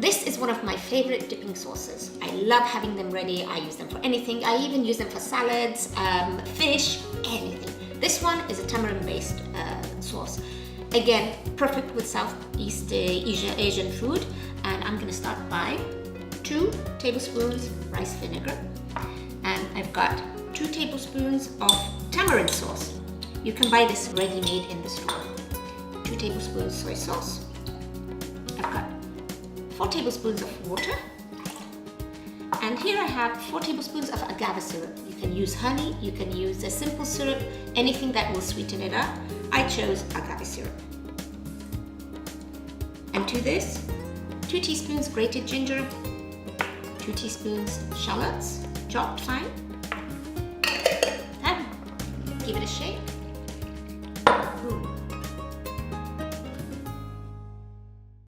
This is one of my favorite dipping sauces. I love having them ready. I use them for anything. I even use them for salads, fish, anything. This one is a tamarind-based sauce. Again, perfect with Southeast Asian food. And I'm gonna start by 2 tablespoons rice vinegar. And I've got 2 tablespoons of tamarind sauce. You can buy this ready-made in the store. 2 tablespoons soy sauce. I've got 4 tablespoons of water. And here I have 4 tablespoons of agave syrup. You can use honey, you can use a simple syrup, anything that will sweeten it up. I chose agave syrup. And to this, 2 teaspoons grated ginger, 2 teaspoons shallots, chopped fine. Then give it a shake.